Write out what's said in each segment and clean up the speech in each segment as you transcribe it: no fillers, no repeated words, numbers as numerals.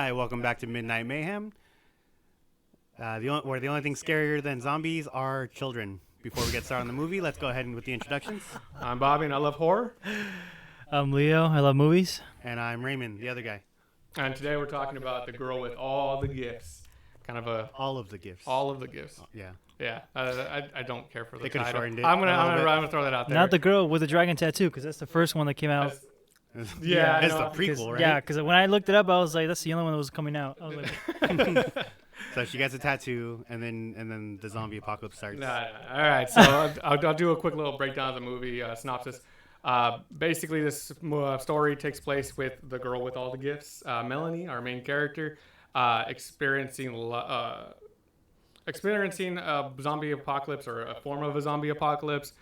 Hi, welcome back to Midnight Mayhem. Where the only thing scarier than zombies are children. Before we get started on the movie, let's go ahead and with the introductions. I'm Bobby, and I love horror. I'm Leo. I love movies. And I'm Raymond, the other guy. And today we're talking about the girl with all the gifts. Kind of a all of the gifts. All of the gifts. Yeah. Yeah. I don't care for the they title. Shortened it I'm gonna throw that out there. Not the girl with the dragon tattoo, because that's the first one that came out. Yeah, it's the prequel, right? Yeah, because when I looked it up, I was like, that's the only one that was coming out. I was like, so she gets a tattoo, and then the zombie apocalypse starts. All right, so I'll do a quick little breakdown of the movie synopsis. Basically, this story takes place with the girl with all the gifts, Melanie, our main character, experiencing a zombie apocalypse or a form of a zombie apocalypse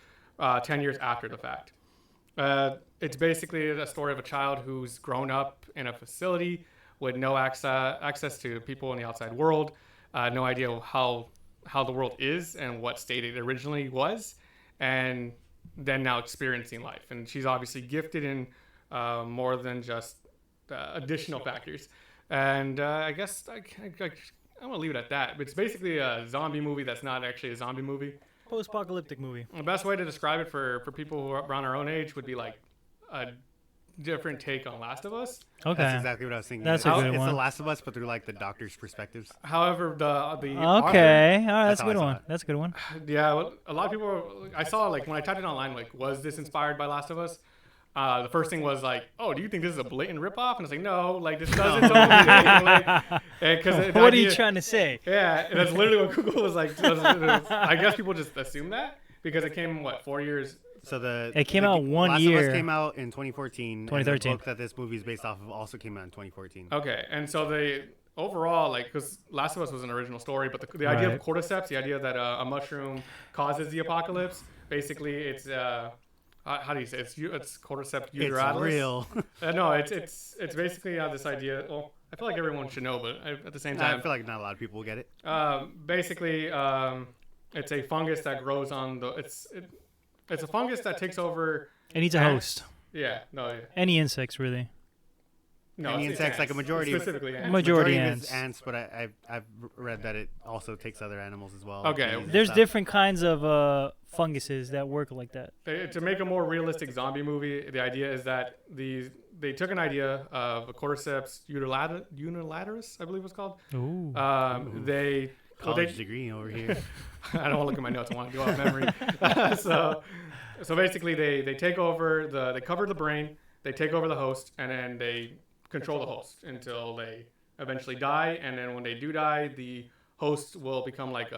10 years after the fact. It's basically a story of a child who's grown up in a facility with no access to people in the outside world, no idea how the world is and what state it originally was, and then now experiencing life. And she's obviously gifted in more than just additional factors. And I guess I'm going to leave it at that. It's basically a zombie movie that's not actually a zombie movie. Post-apocalyptic movie. The best way to describe it for people who are around our own age would be like a different take on Last of Us. Okay. That's exactly what I was thinking. That's a good It's one. The Last of Us, but through like the doctor's perspectives. However, the Okay. author, All right. That's a how I good saw one. it. That's a good one. yeah, well, a lot of people I saw like when I typed it online, like, was this inspired by Last of Us? The first thing was like, oh, do you think this is a blatant ripoff? And it's like, no, like this doesn't totally do anything. Like, What are you trying to say? Yeah, and that's literally what Google was like. I guess people just assume that because it came 4 years. So It came out one Last year. of Us came out in 2014. 2013. And the book that this movie is based off of also came out in 2014. Okay, and so they overall, like, because Last of Us was an original story, but the idea of Right. cordyceps, the idea that a mushroom causes the apocalypse, basically it's how do you say it's cordyceps uteralis? It's real. No, it's basically this idea. Well, I feel like everyone should know, but at the same time, I feel like not a lot of people get it. basically, it's a fungus that grows on the. It's a fungus that takes over. It needs a ants. host. Yeah, no, yeah. Any insects, really. No, Any it's insects, like a ants. majority. Specifically ants. Majority of ants. it's ants, but I've read that it also takes other animals as well. Okay. Bees and There's stuff. different kinds of funguses that work like that. To make a more realistic zombie movie, the idea is that they took an idea of a cordyceps unilaterus, I believe it's called. Ooh. They College degree over here. I don't want to look at my notes. I want to go off memory. so basically, they take over they cover the brain, they take over the host, and then they control the host until they eventually die. And then when they do die, the host will become like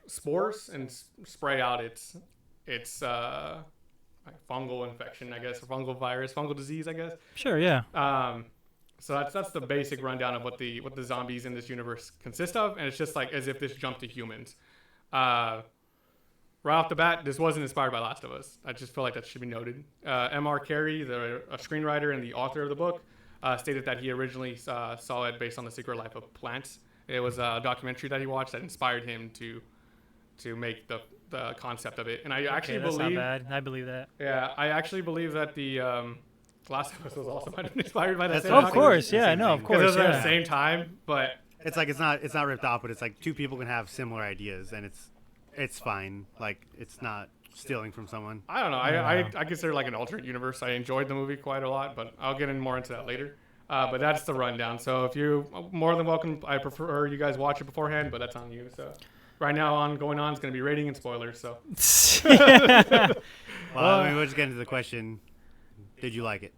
spores and spray out its like fungal infection, I guess, or fungal virus, fungal disease, I guess. Sure, yeah. So that's the basic rundown of what the zombies in this universe consist of, and it's just like as if this jumped to humans. Right off the bat, this wasn't inspired by Last of Us. I just feel like that should be noted. M.R. Carey, a screenwriter and the author of the book, stated that he originally saw it based on the secret life of plants. It was a documentary that he watched that inspired him to make the concept of it. And I actually That's believe not bad. I believe that. Yeah, I actually believe that the Last of Us was also inspired by that. That's same what I Of was course, thinking. yeah, no, of because it course, was at yeah. the same time, but It's like it's not ripped off, but it's like two people can have similar ideas, and it's fine. Like it's not stealing from someone. I don't know. I consider it like an alternate universe. I enjoyed the movie quite a lot, but I'll get in more into that later. But that's the rundown. So if you more than welcome, I prefer you guys watch it beforehand, but that's on you. So right now going on is going to be rating and spoilers. So Well, I mean, we'll just get into the question. Did you like it?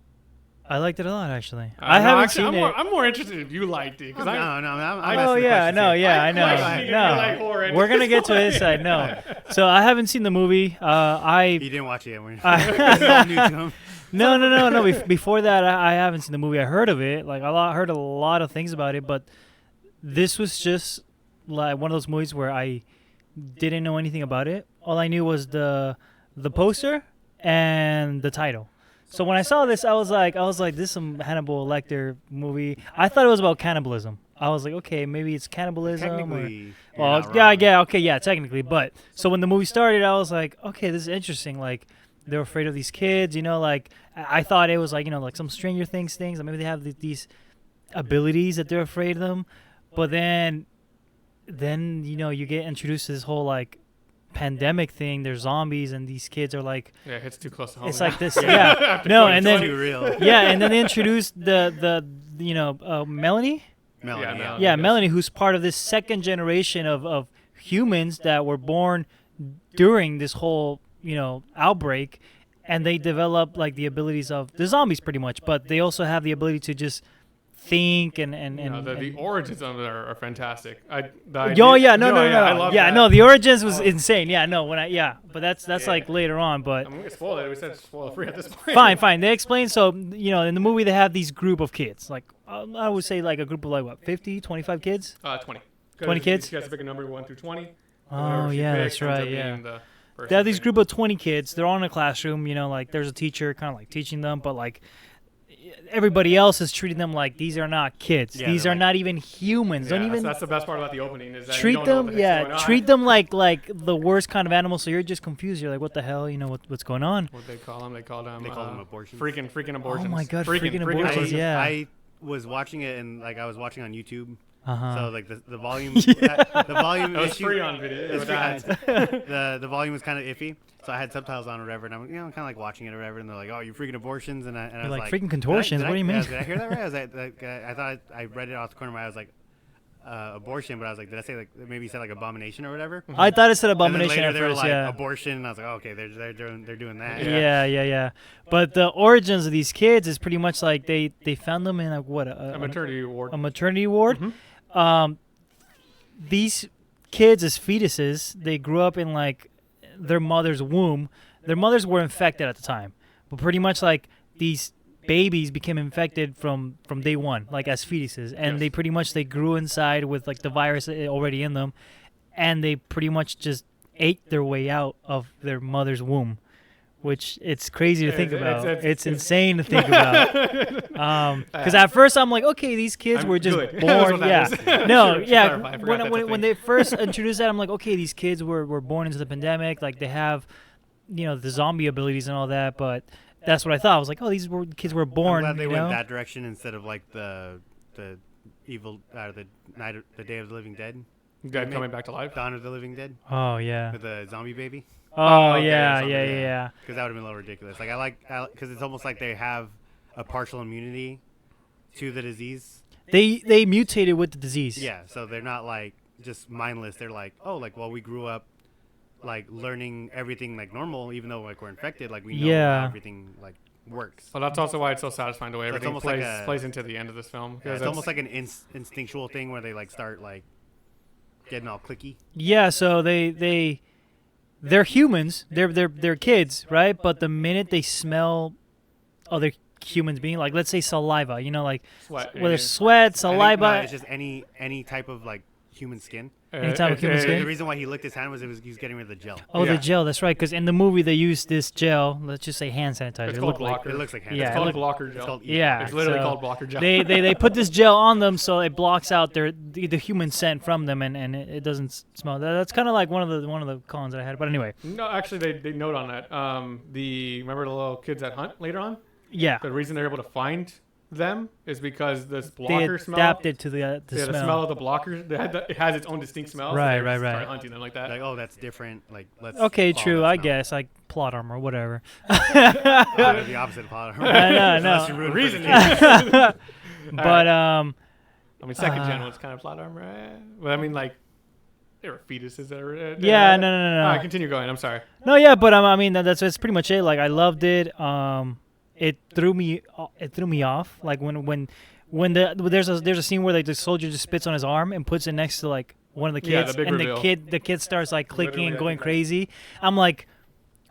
I liked it a lot, actually. I haven't seen it. I'm more interested if you liked it. No, I'm Oh asking the yeah, question no, too. yeah, I I know. question if you like horror. We're gonna get to his side. No, so I haven't seen the movie. You didn't watch it yet. This is all new to him. No. Before that, I haven't seen the movie. I heard of it. Like heard a lot of things about it, but this was just like one of those movies where I didn't know anything about it. All I knew was the poster and the title. So when I saw this, I was like, this is some Hannibal Lecter movie. I thought it was about cannibalism. I was like, okay, maybe it's cannibalism. Technically, Well, technically. But so when the movie started, I was like, okay, this is interesting. Like, they're afraid of these kids, like I thought it was like, like some Stranger Things, or maybe they have these abilities that they're afraid of them, but then you get introduced to this whole like pandemic thing. There's zombies, and these kids are like, Yeah, it hits too close to home. it's now. like this, yeah, no, and then Too real. yeah, and then they introduced the Melanie. Melanie, Yeah, yeah. Yeah, Yes. Melanie, who's part of this second generation of humans that were born during this whole, outbreak, and they develop like the abilities of the zombies pretty much, but they also have the ability to just think and the origins of it are fantastic. Oh I love yeah, that. no, the origins was insane. Yeah, no, but that's like later on, but I'm gonna spoil it. We said spoiler free at this point. fine. They explain, so, in the movie they have these group of kids, like I would say like a group of like what, 50, 25 kids? 20. 20 kids? She has to pick a number 1 through 20. Oh, Whatever she yeah, picks that's ends up right, yeah. being the person They have these thing. group of 20 kids. They're all in a classroom, like there's a teacher kind of like teaching them, but like everybody else is treating them like these are not kids. Yeah, These they're are like- not even humans. Yeah, Don't even that's the best part about the opening is that you treat don't know them. what the heck's going on. Treat them like the worst kind of animal. So you're just confused. You're like, what the hell? what's going on? What they call them? They call them abortions. freaking abortions. Oh my God, freaking I, abortions, yeah. I was watching it and like I was watching on YouTube, Uh-huh. so like the volume, the volume It was issue, free on video. it's with free ads. the volume was kind of iffy, so I had subtitles on or whatever, and I'm kind of like watching it or whatever, and they're like, "Oh, you freaking abortions," and I You're was like, like, freaking contortions, what do you mean? Did I hear that right? I was like, I thought I read it off the corner of my eye. I was like, abortion, but I was like, did I say like maybe you said like abomination or whatever? I thought it said And then abomination later at they were first, like yeah. abortion, and I was like, oh, okay, they're doing that. Yeah. But the origins of these kids is pretty much like they found them in like what A maternity ward. a maternity ward. Mhm. These kids as fetuses, they grew up in like their mother's womb. Their mothers were infected at the time, but pretty much like these babies became infected from day one, like as fetuses, and Yes. they pretty much they grew inside with like the virus already in them, and they pretty much just ate their way out of their mother's womb. Which it's crazy to think about. It's insane to think about. Because at first I'm like, okay, these kids I'm were just good. That's born. what that is. No, Should yeah. clarify. I forgot that's a When thing. they first introduced that, I'm like, okay, these kids were born into the pandemic. Like they have, the zombie abilities and all that. But that's what I thought. I was like, oh, kids were born. I'm glad they you went know? that direction instead of like the evil the Day of the Living Dead, Dead coming back to life. Dawn of the Living Dead Oh yeah. with the zombie baby. Oh okay, yeah, something, yeah. Because that would have been a little ridiculous. Like I because it's almost like they have a partial immunity to the disease. They mutated with the disease. Yeah, so they're not like just mindless. They're like, oh, like well, we grew up like learning everything like normal, even though like we're infected. Like we know Yeah. how everything like works. Well, that's also why it's so satisfying the way So it's everything almost like plays into the end of this film. Yeah, Because it's almost like an instinctual thing where they like start like getting all clicky. Yeah, so they're humans. They're kids, right? But the minute they smell other humans being like, let's say saliva, like sweat. whether sweat, I think, saliva. no, it's just any type of like human skin. Any type of human skin? The reason why he licked his hand was he was getting rid of the gel. Oh, Yeah. the gel. That's right. Because in the movie they used this gel. Let's just say hand sanitizer. It's It called looked like blocker. It looks like hand. Yeah, It's it called look- blocker It's gel. called Yeah. It's literally so called blocker gel. they put this gel on them so it blocks out the human scent from them and it doesn't smell. That's kind of like one of the cons that I had. But anyway, No, actually, they note on that. Remember the little kids that hunt later on? yeah, The reason they're able to find them is because this they blocker smell. adapted to the Yeah, the smell of the blockers. It has its own distinct smell. Right, so they right, start right. hunting them like that. like, oh, that's different. Like, let's. Okay, follow true. that I smell. guess like plot armor, whatever. The opposite of plot. I know. Unless you ruin it for the Reason. kid. But I mean, second gen Uh, was kind of plot armor. But I mean, like, there were fetuses that were. yeah, no. All right, continue going. I'm sorry. No, yeah, but I mean that's pretty much it. Like I loved it. It threw me off. Like there's a scene where like the soldier just spits on his arm and puts it next to like one of the Yeah, kids, the big and reveal. the kid starts like clicking Literally, and I going think that- crazy. I'm like,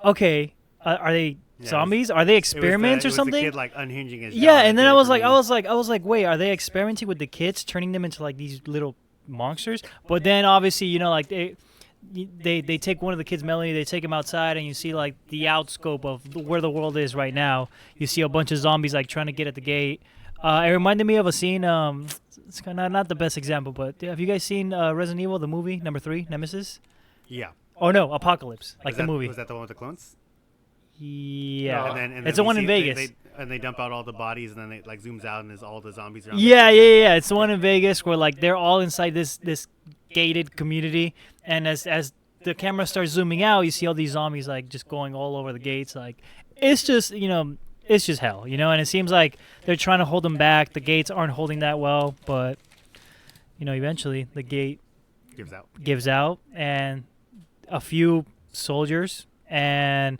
okay, are they Yeah, zombies? Are they It was the- experiments it or was something? The kid, like unhinging his Yeah, jaw that and then did I it was for like, me. I was like, wait, are they experimenting with the kids, turning them into like these little monsters? But then obviously, like they take one of the kids, Melanie, they take him outside, and you see like the outscope of where the world is right now. You see a bunch of zombies like trying to get at the gate. It reminded me of a scene. It's kind of not the best example, but have you guys seen Resident Evil, the movie number 3, Nemesis? Yeah. Oh no, Apocalypse, like Was the that- movie. Was that the one with the clones? Yeah. And It's the we one in see- Vegas. They dump out all the bodies, and then it like zooms out, and there's all the zombies around. Yeah. It's the one in Vegas where like they're all inside this gated community, and as the camera starts zooming out, you see all these zombies like just going all over the gates. Like it's just it's just hell, and it seems like they're trying to hold them back. The gates aren't holding that well, but eventually the gate gives out, and a few soldiers, and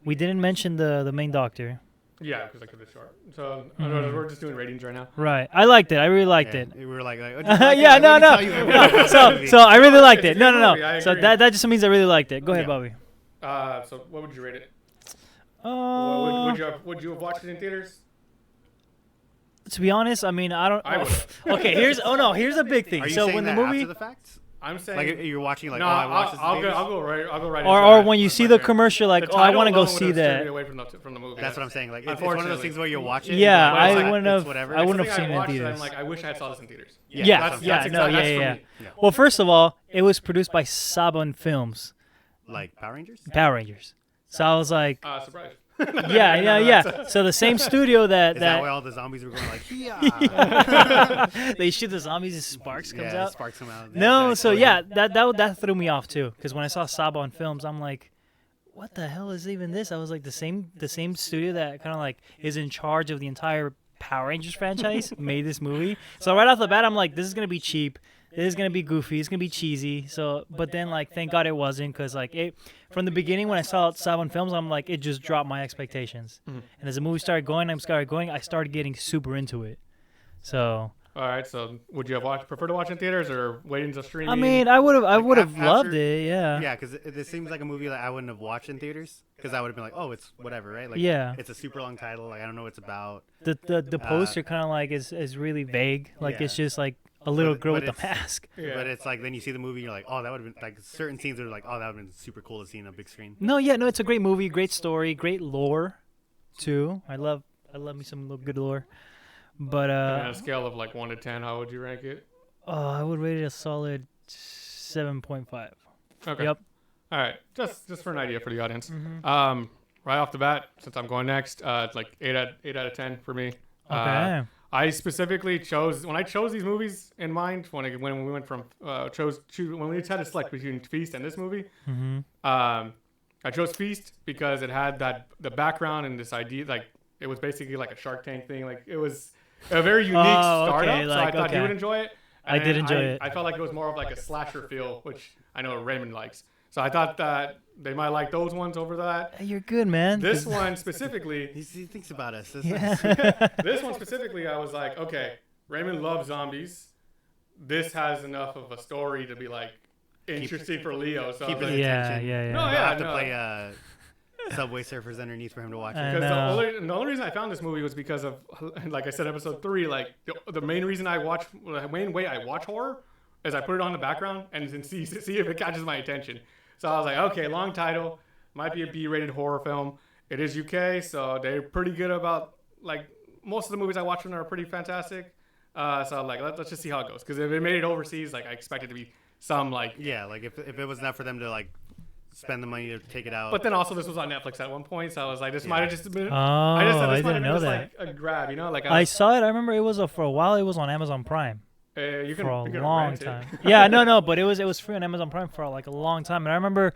we didn't mention the main doctor. Yeah, because I kept it short. So we're just doing ratings right now. Right. I liked it. I really liked it. We were like yeah, no. So I really liked it. No. So that just means I really liked it. Go ahead, Bobby. So what would you rate it? Uh, Would you have watched it in theaters? To be honest, I mean, I don't. I would. Okay, here's a big thing. Are you So saying when the that movie, after the fact? I'm saying Like you're watching like no. I watched this. I'll go right. or into when that. you see That's the my commercial, like, favorite. oh, I want to go The title see alone would have steered me that. away from the movie. That's what I'm saying. Like it's one of those Unfortunately. things where you watch it. Yeah, and you're like, I wouldn't it's have. whatever. I wouldn't It's have seen it in watched and theaters. I'm like, I wish I had saw this in theaters. Yeah, that's no, exactly, yeah. that's for me. Well, first of all, it was produced by Saban Films, Like Power Rangers. Power Rangers. So I was like, Surprise. yeah. So the same studio Is that why all the zombies were going like, they shoot the zombies and sparks comes out. Sparks come out. No, That so explosion. yeah, that threw me off too. Because when I saw Saban Films, I'm like, what the hell is even this? I was like, the same studio that kind of like is in charge of the entire Power Rangers franchise made this movie. So right off the bat, I'm like, this is gonna be cheap. This is gonna be goofy. It's gonna be cheesy. So, but then like, thank God it wasn't, because like from the beginning when I saw Saban Films, I'm like, it just dropped my expectations. And as the movie started going, I started getting super into it. So. All right. So would you have prefer to watch in theaters or waiting to streaming? I mean, I would have after- loved it. Yeah. Yeah, because this seems like a movie that I wouldn't have watched in theaters, because I would have been like, oh, it's whatever, right? Like, Yeah. it's a super long title. Like, I don't know what it's about. The poster kind of like is really vague. Like it's Yeah. just like a little girl but with a mask. Yeah. But it's like then you see the movie, and you're like, oh, that would have been like certain scenes are like, oh, that would have been super cool to see on a big screen. No, it's a great movie, great story, great lore, too. I love me some good lore. But on a scale of like 1 to 10, how would you rank it? I would rate it a solid 7.5. Okay. Yep. All right. Just for an idea for the audience. Mm-hmm. Right off the bat, since I'm going next, it's like 8 out of 10 for me. Okay. I specifically chose when I chose these movies in mind when we went from when we had to select between Feast and this movie. Mm-hmm. I chose Feast because it had the background and this idea, like it was basically like a Shark Tank thing. Like it was a very unique startup, so I thought you would enjoy it. I did enjoy it. I felt like it was more of like a slasher feel, which I know Raymond likes. So I thought that they might like those ones over that. Hey, you're good, man. This one specifically, He thinks about us. this one specifically, I was like, okay, Raymond loves zombies. This has enough of a story to be like interesting for Leo. So I was Keep his like, attention. yeah. No, I yeah, have to no. play Subway Surfers underneath for him to watch I it. Because know. the only reason I found this movie was because of, like I said, episode 3. Like the main reason the main way I watch horror is I put it on the background and then see if it catches my attention. So I was like, okay, long title, might be a B-rated horror film. It is UK, so they're pretty good about like most of the movies I watch from them are pretty fantastic. So I'm like, let's just see how it goes. Because if it made it overseas, like I expect it to be some like. Yeah, like if it was not for them to like spend the money to take it out. But then also this was on Netflix at one point, so I was like, this might have just been. Oh, I just thought I this might didn't have been know just that. like a grab, you know, like I saw it. I remember it was for a while. It was on Amazon Prime you for a can long rent it. time. Yeah, no, but it was free on Amazon Prime for like a long time. And I remember,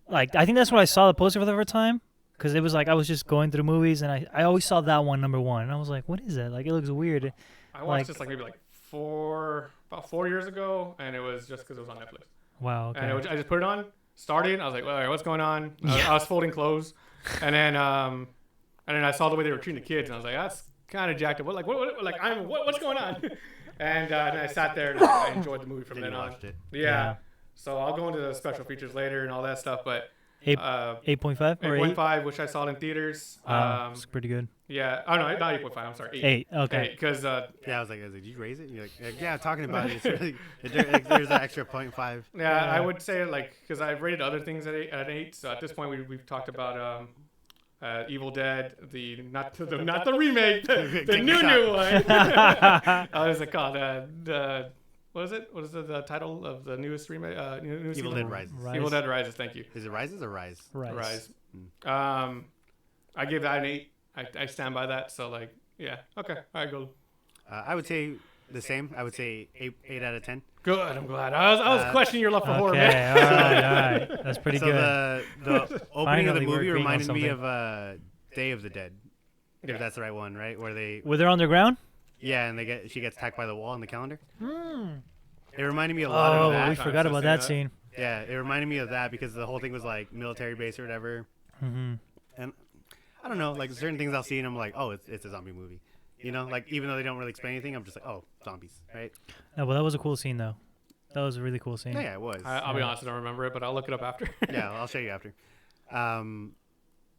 like, I think that's when I saw the poster for the first time, because it was like I was just going through movies, and I always saw that one number 1, and I was like, what is that? Like, it looks weird. I watched like- this like maybe like about 4 years ago, and it was just because it was on Netflix. Wow. Okay. And I just put it on, started. I was like, well, all right, what's going on? I was folding clothes, and then I saw the way they were treating the kids, and I was like, that's kind of jacked up. What's going on? And I sat there and I enjoyed the movie from Then then you on. watched it. Yeah. So I'll go into the special features later and all that stuff, but 8.5 or 8? 8.5, which I saw it in theaters. It's pretty good. Yeah. Oh no, not 8.5. I'm sorry. 8. Okay. Because Yeah, I was like, did you raise it? And you're like, yeah, talking about it. It's really, there's an extra 0.5. yeah, I would say like because I've rated other things at 8. So at this point we've talked about Evil Dead, not the remake, the new one. What is it called? What is it? What is the title of the newest remake? Newest Evil Dead Rises. Evil Dead Rises. Thank you. Is it Rises or Rise? Rise. Rise. I gave that an 8. I stand by that. So like, yeah, okay, all right, go. I would say the same. I would say 8 out of 10. Good. I'm glad. I was questioning your love for horror, Okay, man. all right. That's pretty So good. the opening of Finally, the we're movie agreeing on reminded me something. of Day of the Dead. Yeah. If that's the right one, right? Where they Were they underground? yeah, and she gets attacked by the wall in the calendar. It reminded me a lot of Oh, that. we forgot about that scene. Yeah, it reminded me of that because the whole thing was like military base or whatever. Mm-hmm. And I don't know, like certain things I'll see and I'm like, oh, it's a zombie movie. You know, like even though they don't really explain anything, I'm just like, oh, zombies, right? No, well, that was a cool scene though. That was a really cool scene. Yeah, it was. I'll be honest, I don't remember it, but I'll look it up after. Yeah, I'll show you after.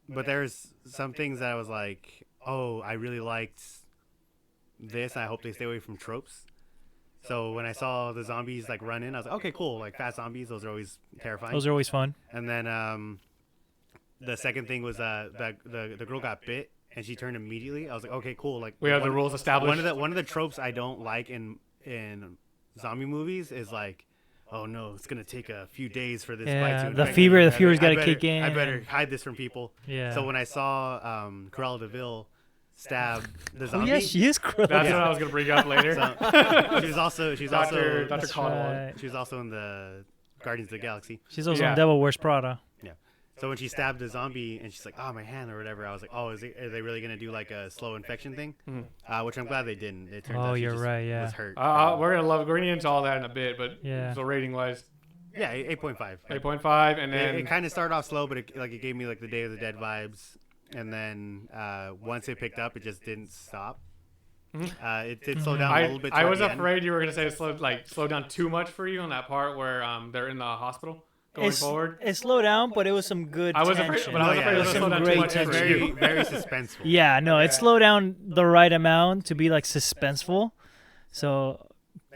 But there's some things that I was like, oh, I really liked this. I hope they stay away from tropes. So when I saw the zombies like run in, I was like, okay, cool. Like fast zombies, those are always terrifying. Those are always fun. And then the second thing was the girl got bit and she turned immediately. I was like, okay, cool. Like We have the rules established. One of the tropes I don't like in zombie movies is like, oh no, it's gonna take a few days for this bite Yeah, to the infect fever- me. the fever's I gotta better- kick in. I better hide this from people. Yeah. So when I saw Cruella de Vil stab the Oh zombie, yeah, she is Cruella. That's Yeah. what I was gonna bring up later. so, she's Dr. also Dr. That's Conway. right. she was also in the Guardians of the Galaxy. She's also Yeah. in Devil Wears Prada. So when she stabbed the zombie and she's like, oh, my hand or whatever, I was like, oh, are they really going to do like a slow infection thing? Which I'm glad they didn't. It turned Oh, out she you're just right, yeah. was hurt. We're gonna get into all that in a bit, but Yeah. so rating wise, Yeah, 8.5. 8.5, and then It kind of started off slow, but it gave me like the Day of the Dead vibes. And then once it picked up, it just didn't stop. It did slow down a little bit. I toward was the end. afraid you were gonna say slow down too much for you on that part where they're in the hospital going forward. It slowed down, but it was some good I was tension. afraid, but I was Oh, afraid yeah. it was Some slow down too great much for tension. you. Very suspenseful. Yeah, no, Yeah. it slowed down the right amount to be like suspenseful. So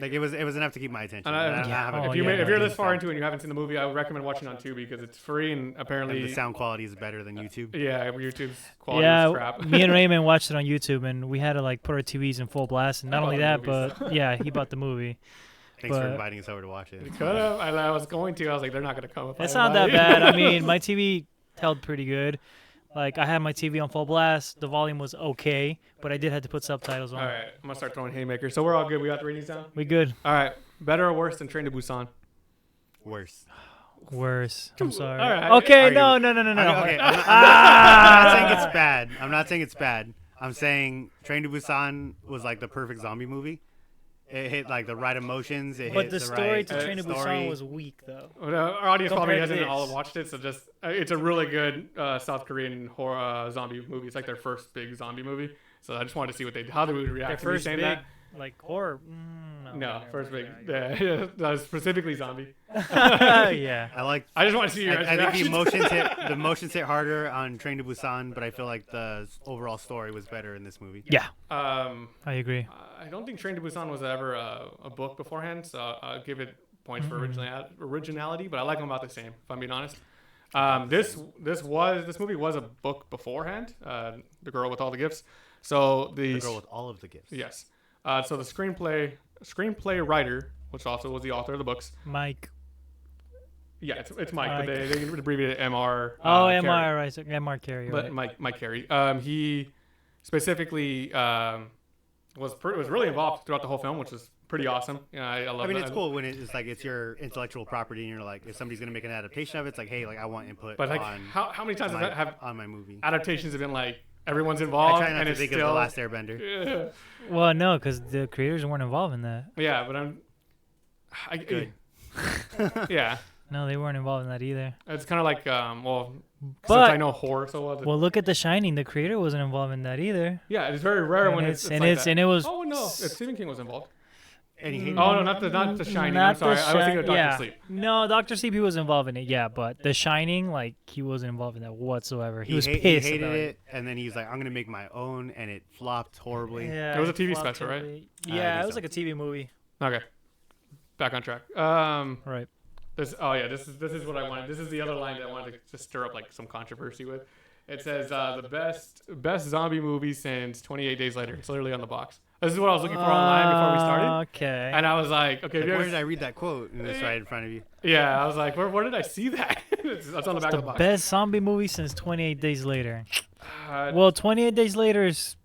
Like it was enough to keep my attention. And I- And I Yeah. haven't- Oh, If yeah. you're this far into it and you haven't seen the movie, I would recommend watching on Tubi because it's free and apparently and the sound quality is better than YouTube. yeah, YouTube's quality yeah, is crap. me and Raymond watched it on YouTube, and we had to like put our TVs in full blast. And not I only bought that, the but yeah, he bought the movie. Thanks for But- inviting us over to watch it. Could have. I was going to. I was like, they're not gonna come. If It's I not that invite bad. you. I mean, my TV held pretty good. Like I had my TV on full blast. The volume was okay, but I did have to put subtitles on. All right, I'm gonna start throwing haymakers. So we're all good. We got the ratings down. We good. All right, better or worse than Train to Busan? Worse. Worse. I'm sorry. All right. Okay, Are no. you- Okay, I'm not saying it's bad. I'm not saying it's bad. I'm saying Train to Busan was like the perfect zombie movie. It hit like the right emotions. It But hit the the story right to Train to story. Busan was weak, though. Well, our audience probably Compared to hasn't all this. watched it, so just it's a really good South Korean horror zombie movie. It's like their first big zombie movie. So I just wanted to see how they would react Their to me first saying big, that. like horror. No, first big. Yeah, that was specifically zombie. Yeah. I like. I just want to see your guys' I think the reactions. emotions hit harder on Train to Busan, but I feel like the overall story was better in this movie. Yeah, I I agree. don't think Train to Busan was ever a book beforehand, so I'll give it points for originality. But I like them about the same, if I'm being honest. This movie was a book beforehand. The Girl with All the Gifts. So The girl with all of the gifts. yes. So the screenplay writer, which also was the author of the books. Mike. Yeah, it's Mike, but Mike. they abbreviated it MR. Oh, Carey. MR, right. So MR Carey. But Right. Mike Carey. He specifically was really involved throughout the whole film, which is pretty awesome. Yeah, I love. I mean, that. it's cool when it's like it's your intellectual property, and you're like, if somebody's gonna make an adaptation of it, it's like, hey, like I want input But like, on how many times have on my movie. adaptations have been like everyone's I involved try not and to it's think still of the Last Airbender. yeah. Well, no, because the creators weren't involved in that. Yeah, but Good. yeah, No, they weren't involved in that either. it's kind of like since But- I know horror so well. Well, look at The Shining. The creator wasn't involved in that either. Yeah, it's very rare when it's like that. and it was. Oh no, Stephen King was involved. And he hated Oh it. no, not the Shining. Not I'm sorry, The I was thinking of Doctor yeah. Sleep. No, Doctor Sleep, he was involved in it. Yeah, but The Shining, like he wasn't involved in that whatsoever. He was he pissed hated about it, and then he's like, I'm gonna make my own, and it flopped horribly. Yeah, It was a TV flopped special, right? totally. I Yeah, think it was so. like a TV movie. Okay, back on track. Right. This is what I wanted. This is the other line that I wanted to just stir up like some controversy with. It says the best zombie movie since 28 Days Later. It's literally on the box. This is what I was looking for online before we started, Okay. and I was like, okay, Like, if you where did I ever, read that quote? And it's right in front of you. yeah, I was like, where did I see that? It's on the back The of the box. best zombie movie since 28 Days Later. Well, 28 Days Later is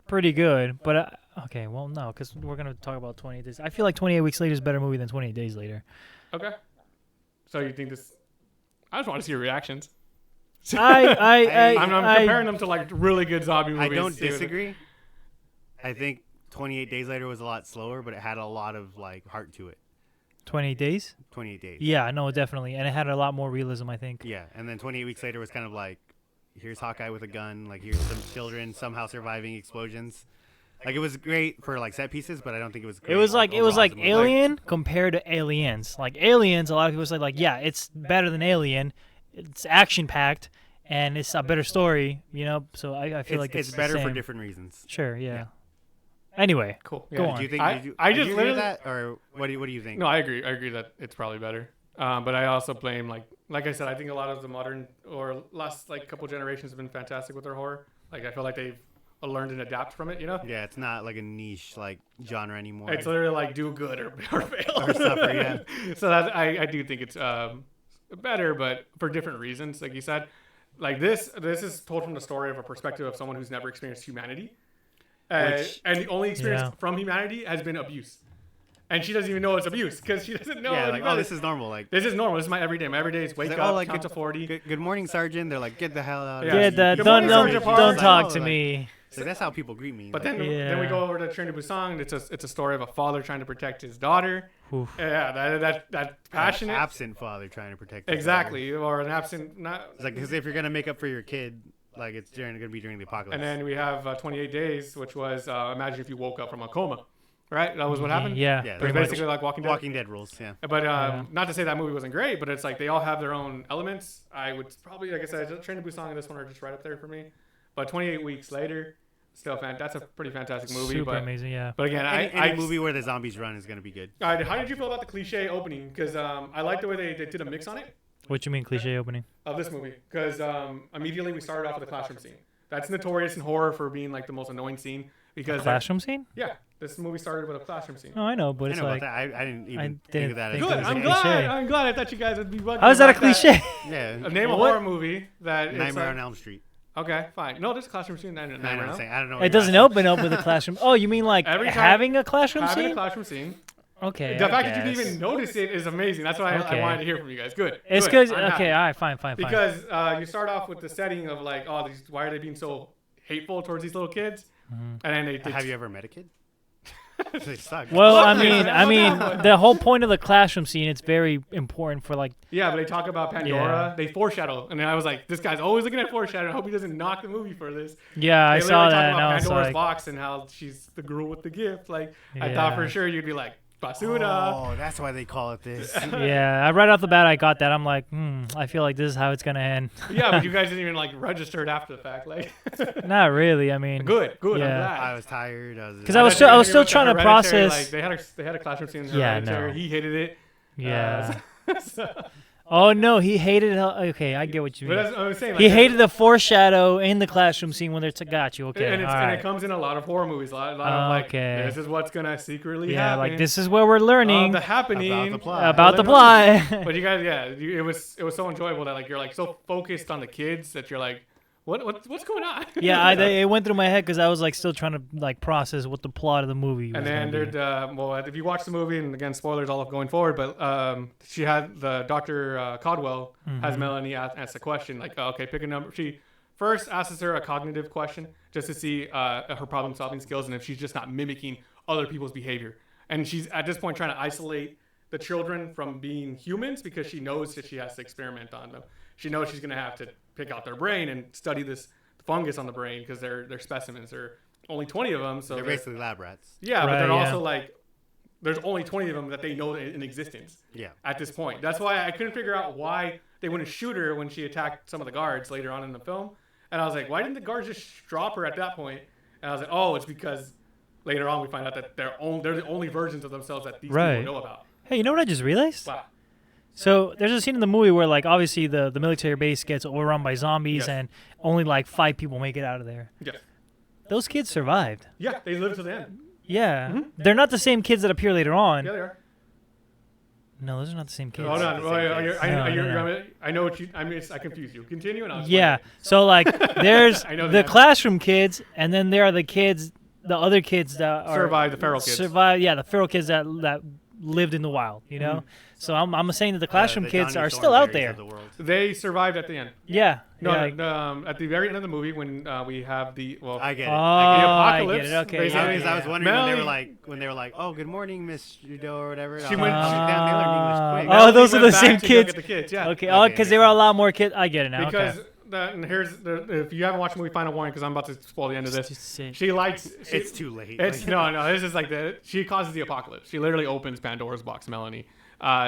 pretty good, but okay, well, no, because we're gonna talk about 28 Days. I feel like 28 Weeks Later is a better movie than 28 Days Later. Okay. So you think this? I just want to see your reactions. I'm I'm comparing them to like really good zombie movies. I don't disagree. I think 28 Days Later was a lot slower, but it had a lot of like heart to it. 28 Days? 28 Days. Yeah, no, definitely, and it had a lot more realism, I think. Yeah, and then 28 Weeks Later was kind of like, here's Hawkeye with a gun, like here's some children somehow surviving explosions. Like it was great for like set pieces, but I don't think it was great. It was like overall as a movie. Alien compared to Aliens. Like Aliens, a lot of people say like, yeah, it's better than Alien. It's action packed and it's a better story, you know. So I feel like it's the better for same. different reasons. Sure, yeah. Anyway, Cool. Go on. Do you think? I Did you just agree with literally- that, or what do you think? No, I agree. I agree that it's probably better. But I also blame like I said, I think a lot of the modern or last like couple generations have been fantastic with their horror. Like I feel like they've learned and adapt from it. You know. Yeah, it's not like a niche like genre anymore. It's literally like do good or fail Or suffer, yeah. So that I do think it's better, but for different reasons. Like you said, like this is told from the story of a perspective of someone who's never experienced humanity, and the only experience from humanity has been abuse, and she doesn't even know it's abuse because she doesn't know. Yeah, like about this is normal. Like this is normal. This is my everyday. My everyday is wake like, up, oh, like count to 40. Good morning, Sergeant. They're like, get the hell out. Yeah. of yeah, here. Good don't morning, Sergeant Parks. don't talk Like, to like, me. So that's how people greet me. But like, then we Yeah. go over to Train to Busan. It's a story of a father trying to protect his daughter. Oof. Yeah, that passionate. an absent father trying to protect. his Exactly, or an absent. Not. daughter. It's like because if you're gonna make up for your kid, like it's gonna be during the apocalypse. And then we have 28 Days, which was imagine if you woke up from a coma, right? That was what happened. Yeah, Yeah, It was pretty much. basically like Walking Dead. Walking Dead rules. Yeah. But not to say that movie wasn't great, but it's like they all have their own elements. I would probably, like I said, Train to Busan and this one are just right up there for me. But 28 Weeks Later, still that's a pretty fantastic movie. Super but amazing, yeah. but again, Any movie where the zombies run is gonna be good. How did you feel about the cliche opening? Because I like the way they did a mix on it What you mean cliche opening? of this movie. Because immediately we started off with a classroom scene. That's notorious in horror for being like the most annoying scene. Because Classroom scene? yeah, this movie started with a classroom scene. No, I know, but I it's know like, about that. I didn't even think didn't of that. think as it Good. was a I'm cliche. glad. I'm glad. I thought you guys would be bugging how is that a about cliche? Yeah. Name a What? horror movie that it's Nightmare like, on Elm Street. Okay, fine. No, there's a classroom scene. I Nightmare on Elm. I don't know. It doesn't open up with a classroom. Oh, you mean like Every time- having a classroom Having a scene? classroom scene. Okay. The I fact that you guess. didn't even notice it is amazing. That's why I Okay. wanted to hear from you guys. Good. It's good. because I'm happy. okay, all right, fine. Because you start off with the setting of like, oh, why are they being so hateful towards these little kids? And then they Have you ever met a kid? They suck. Well, Fuck I yeah, mean, fuck that. the whole point of the classroom scene, it's very important for like, Yeah, but they talk about Pandora. Yeah. They foreshadow, and then I was like, this guy's always looking at foreshadow. I hope he doesn't knock the movie for this. yeah, I They saw literally talk that, and about I was Pandora's like, box and how she's the girl with the gift. Like, I thought Yeah. for sure you'd be like, basura. Oh, that's why they call it this. yeah, right off the bat, I got that. I'm like, I feel like this is how it's gonna end. Yeah, but you guys didn't even like register it after the fact. Like, Not really. I mean, good. I'm Yeah. glad. I was tired. Because I was still trying to Hereditary, process. Like, they had a classroom scene in Yeah, Hereditary. no. He hated it. Yeah. So- Oh no, he hated. Okay, I get what you but mean. that's what I was saying. Like, He hated the foreshadow in the classroom scene when they're got you. Okay, and, all and right. it comes in a lot of horror movies. A lot of like, Okay. this is what's gonna secretly Yeah, happen. like this is where we're learning the happening About the plot. about the Like, plot. But you guys, yeah, it was so enjoyable that like you're like so focused on the kids that you're like, what's going on? Yeah, it went through my head because I was like still trying to like process what the plot of the movie was. And then gonna be. there's well, if you watch the movie, and again, spoilers all of going forward, but she had the Dr. Caldwell has Melanie ask a question like, okay, pick a number. She first asks her a cognitive question just to see her problem-solving skills and if she's just not mimicking other people's behavior. And she's at this point trying to isolate the children from being humans because she knows that she has to experiment on them. She knows she's gonna have to pick out their brain and study this fungus on the brain because they're specimens. There are only 20 of them, so They're basically lab rats. yeah, but Right, they're yeah. also like, there's only 20 of them that they know in existence Yeah. at this point. That's why I couldn't figure out why they wouldn't shoot her when she attacked some of the guards later on in the film. And I was like, why didn't the guards just drop her at that point? And I was like, oh, it's because later on we find out that they're the only versions of themselves that these Right. people know about. Hey, you know what I just realized? Wow. So there's a scene in the movie where like obviously the military base gets overrun by zombies Yes. and only like 5 people make it out of there. Yeah. Those kids survived. Yeah, they live to the end. Yeah, they're not the same kids that appear later on. Yeah, they are. No, those are not the same kids. Hold on. the same kids. I know what you. I confused you. Continue and I'll explain Yeah. it. So like, there's I know the that. classroom kids, and then there are the kids, the other kids that are Survive, the feral kids. Survive. Yeah, the feral kids that lived in the wild. You know. So I'm saying that the classroom The kids Johnny are still out Thornberrys there. of the world. They survived at the end. Yeah. No, yeah. at the very end of the movie when we have the I get it. Oh, I get it. I apocalypse, get it. Okay. basically. Yeah, Because I was yeah. wondering Melanie- when they were like, "Oh, good morning, Miss Trudeau," or whatever. She I was went- like, "Damn, they learned English quick." Oh, Melanie those are went the back same to go kids. get the kids, yeah. Okay. Okay, Oh, because there makes were a sense. lot more kids. I get it now. Because okay. and here's if you haven't watched the movie Final Warning, because I'm about to spoil the end of this. Just say- She likes. It's too late. It's Like- no. This is like she causes the apocalypse. She literally opens Pandora's box. Melanie.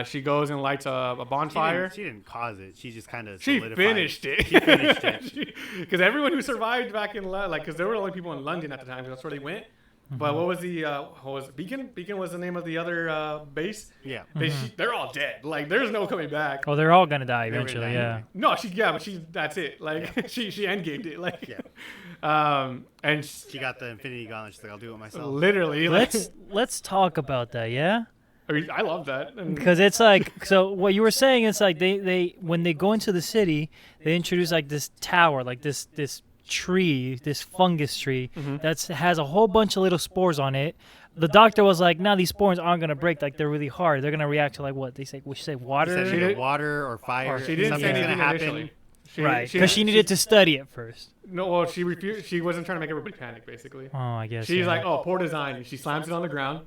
She goes and lights a bonfire. She didn't cause it. She just kind of She solidified. finished it. She finished it. Because everyone who survived back in because there were only people in London at the time. 'Cause that's where they went. But what was Beacon? Beacon was the name of the other base. Yeah. They're all dead. Like there's no coming back. Oh, they're all gonna die They're eventually. gonna Yeah. die. No, that's it. Like she endgamed it. Like Yeah. and She got the Infinity Gauntlet. She's like, "I'll do it myself." literally like, Let's talk about that. Yeah. I love that. And Because it's like, so what you were saying, it's like they when they go into the city, they introduce like this tower, like this tree, this fungus tree that has a whole bunch of little spores on it. The doctor was like, "No, these spores aren't gonna break. Like they're really hard. They're gonna react to like what they say. We say She water, said She either did- water or fire. she didn't say something's anything gonna initially. happen. right? Because she needed to study it first. No, well, she refused. She wasn't trying to make everybody panic, basically. Oh, I guess. She's yeah. like, "Oh, poor design," and she slams it on the ground.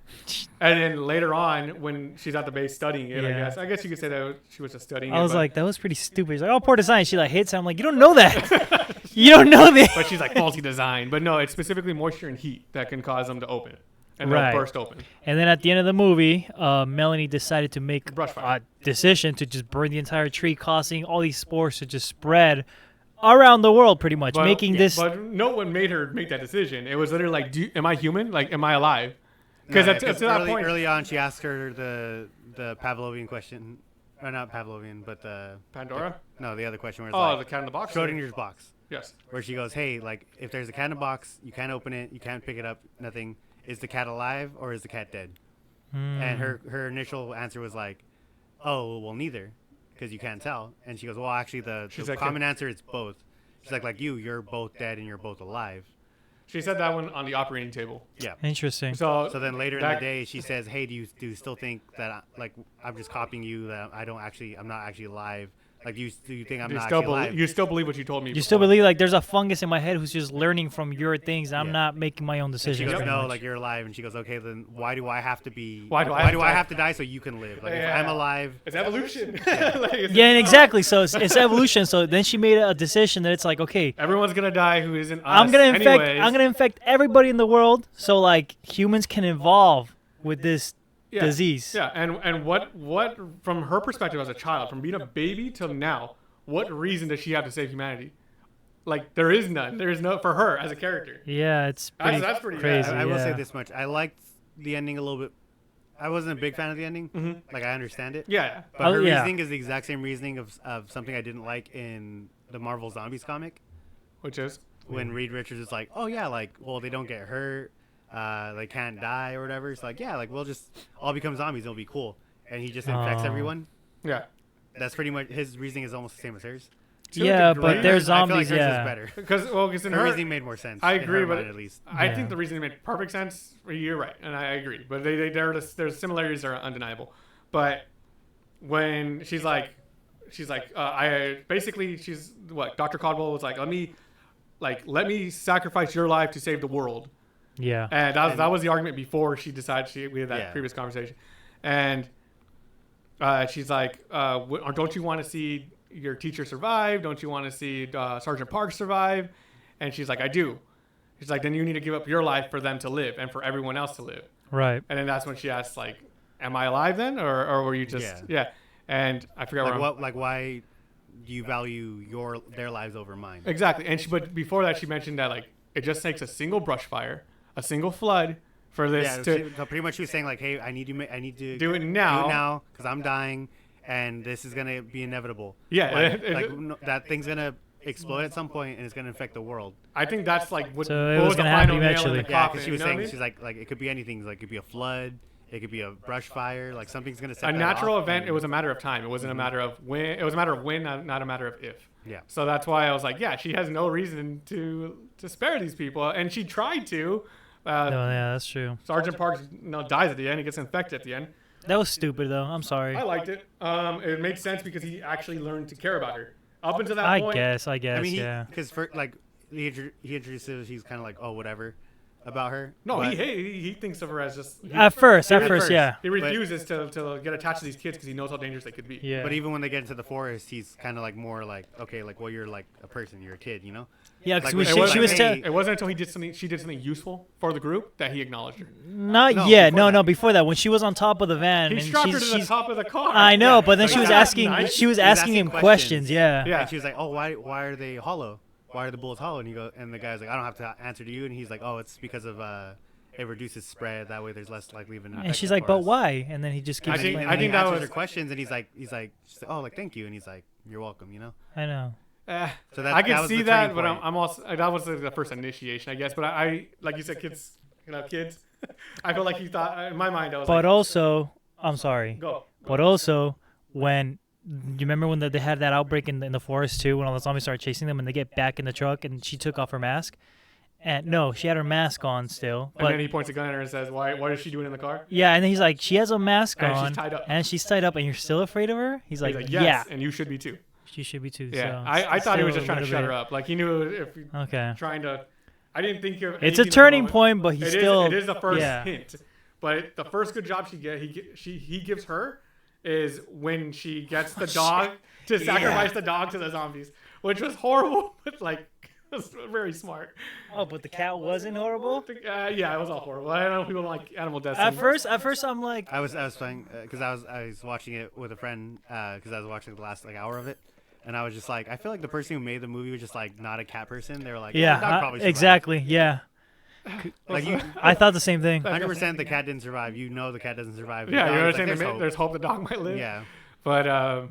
And then later on, when she's at the base studying it, Yeah. I guess you could say that she was just studying it. I was but- like, that was pretty stupid. She's like, "Oh, poor design." She like hits it. I'm like, "You don't know that. You don't know that." but she's like faulty design. But no, it's specifically moisture and heat that can cause them to open, and Right. they'll burst open. And then at the end of the movie, Melanie decided to make Brush fire. a decision to just burn the entire tree, causing all these spores to just spread around the world, pretty much, making this. But no one made her make that decision. It was literally like, am I human? Like, am I alive? Because No, at to that point, early on, she asked her the Pavlovian question, or not Pavlovian, but Pandora. no, the other question was Oh, like the cat in the box. Schrodinger's box, Yes. where she goes, "Hey, like if there's a cat in a box, you can't open it, you can't pick it up, nothing. Is the cat alive or is the cat dead?" And her initial answer was like, "Oh, well, neither, because you can't tell." And she goes, "Well, actually, the She's like, common answer is both." She's like you're both dead and you're both alive. She said that one on the operating table. Yeah. Interesting. So So then later in that- the day, she says, "Hey, do you still think that like I'm just copying you? That I'm not actually alive? Like do you think I'm you not still, actually alive?" you still believe what you told me. You still before. believe like there's a fungus in my head who's just learning from your things. And I'm Yeah. not making my own And she decisions. goes, pretty "No, much. like you're alive." And she goes, "Okay, then why do I have to be? Why do I have to die? have to die so you can live? Like if Yeah. I'm alive." It's evolution. Like, it's- Yeah, and exactly. So it's evolution. So then she made a decision that it's like, okay, Everyone's gonna die who isn't us. I'm anyways. gonna infect everybody in the world. So like humans can evolve with this Yeah. disease. Yeah, and what from her perspective as a child, from being a baby till now, what reason does she have to save humanity? Like there is none. There is no for her as a character. Yeah, it's pretty, That's pretty crazy. bad. I will say yeah. this much: I liked the ending a little bit. I wasn't a big fan of the ending. Like I understand it, Yeah. but Oh, her yeah. reasoning is the exact same reasoning of something I didn't like in the Marvel Zombies comic. Which is When Reed Richards is like, "Oh yeah, like well they don't get hurt, they can't die or whatever." It's like, yeah, like we'll just all become zombies. It'll be cool, and he just infects Oh. everyone. yeah. That's pretty much his reasoning is almost the same as hers. To a Yeah, degree. but they're I feel like zombies. hers Yeah. is better. Because in Her her reasoning made more sense. I in agree, her but mind, at least. I Yeah. think the reasoning made perfect sense. You're right, and I agree. But there's similarities that are undeniable. But when she's like, I basically she's what Dr. Caldwell was like, let me sacrifice your life to save the world. Yeah. And that was the argument before she decided we had that Yeah. previous conversation. And she's like, don't you want to see your teacher survive? Don't you want to see Sergeant Parks survive? And she's like, I do. She's like, then you need to give up your life for them to live and for everyone else to live. Right. And then that's when she asks, like, am I alive then? Or were you just, yeah. And I forgot where Why do you value their lives over mine? Exactly. And but before that, she mentioned that, like, it just takes a single brush fire, a single flood for this Yeah, so pretty much she was saying like, "Hey, I need to do it now. because I'm dying, and this is gonna be inevitable. Yeah, That thing's gonna explode at some point, and it's gonna infect the world." I think that's like what, So it what was was the gonna happen final nail in eventually. the Yeah, coffin, because she was you know saying what I mean? she's like it could be anything. Like it could be a flood, It could be a brush fire. Like something's gonna set A that natural off, event. and- It was a matter of time. It wasn't a matter of when. It was a matter of when, not a matter of if. Yeah. So that's why I was like, yeah, she has no reason to spare these people, and she tried to. No, yeah, that's true. Sergeant Parks, dies at the end. He gets infected at the end. That was stupid, though. I'm sorry. I liked it. It made sense because he actually learned to care about her. Up until that I point, guess, I mean, yeah. because for like he introduces, he's kind of like, oh, whatever, about her. no, but, he thinks of her as just. At first, first. yeah. He refuses to get attached to these kids because he knows how dangerous they could be. Yeah. But even when they get into the forest, he's kind of like more like, okay, like, well, you're like a person, you're a kid, you know? Yeah, because Like, she, it wasn't she was like, hey, It wasn't until she did something useful for the group that he acknowledged her. not No, yet. before No, that. before that, when she was on top of the van, He and strapped her to the she's top of the car. I know, Yeah, but then like, she was that's asking, nice. she was He was asking him asking questions. Yeah. Yeah. And she was like, oh, why are they hollow? Why are the bullets hollow? And the guy's like, I don't have to answer to you. And he's like, oh, it's because of it reduces spread. That way, there's less likely of an And infection she's like, for but us." why? And then he just keeps And then, think- and I then he think that answers was- her questions, and he's like, oh, like thank you, and he's like, you're welcome, you know. I know. So that I can that was see the that, turning but point. I'm also that was the first initiation, I guess. But I like you said, kids, kids. I feel like he thought in my mind I was But like, also, I'm sorry. go. But also, when you remember when they had that outbreak in the forest too, when all the zombies started chasing them, and they get back in the truck, and she took off her mask, and no, she had her mask on still. And But then he points a gun at her and says, "Why? What is she doing in the car?" yeah, and then he's like, she has a mask And she's on, tied up. and she's tied up, and you're still afraid of her? He's like, He's like, "Yes, yeah, and you should be too." she should be too. Yeah, so I thought he was still just a trying to little shut bit- her up. Like he knew if he Okay. trying to. I didn't think of. It's a anything at the turning moment. point, but he's It is- still. It is the first yeah. hint, but the first good job he gives her is when she gets the dog to sacrifice the dog to the zombies, which was horrible, but like it was very smart. Oh, but the cat wasn't horrible. Yeah, it was all horrible. I know people don't like animal deaths. At first, I'm like, I was playing because I was watching it with a friend because I was watching the last like hour of it, and I was just like, I feel like the person who made the movie was just like not a cat person. They were like, yeah, the dog probably survived." exactly, yeah. Like you, I thought the same thing. 100% the cat didn't survive. You know the cat doesn't survive. yeah, The you dog is understand? like, There's hope the dog might live. Yeah. But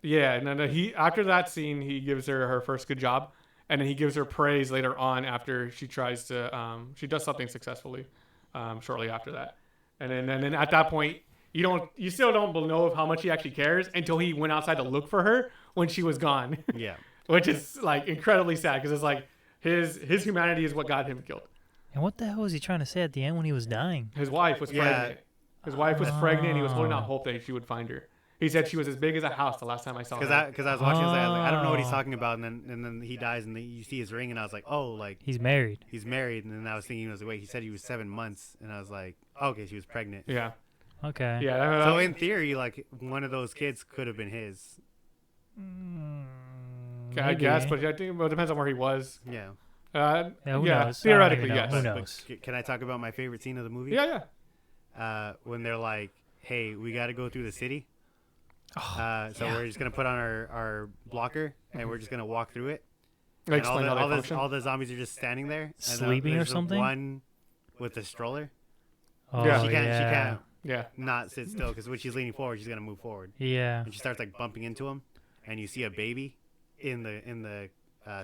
yeah, no, he after that scene, he gives her first good job, and then he gives her praise later on after she tries to she does something successfully, shortly after that, and then at that point you still don't know how much he actually cares until he went outside to look for her when she was gone, Yeah. which is like incredibly sad because it's like his humanity is what got him killed. And what the hell was he trying to say at the end when he was dying? His wife was Yeah. pregnant. His wife was pregnant. He was holding out hope that she would find her. He said she was as big as a house the last time I saw her. Because I was watching this, I was like, I don't know what he's Oh. talking about, and then he dies, and then you see his ring, and I was like, oh, like He's married. he's married, and then I was thinking, I was like, wait, he said he was 7 months, and I was like, oh, okay, she was pregnant. Yeah. Okay. Yeah. So in theory, like one of those kids could have been his. I guess, Maybe. but I think it depends on where he was. Yeah. Yeah, who knows? Theoretically, I yes. don't even know. But Who knows? Can I talk about my favorite scene of the movie? Yeah. When they're like, hey, we got to go through the city. Oh, So we're just gonna put on our blocker, and we're just gonna walk through it. Like And all explain the, how they all, the, function. all the zombies are just standing there, and Sleeping or there's the something? One with the stroller. Oh, Yeah. She can't Yeah. not sit still because when she's leaning forward, she's gonna move forward, Yeah. and she starts like bumping into him, and you see a baby in the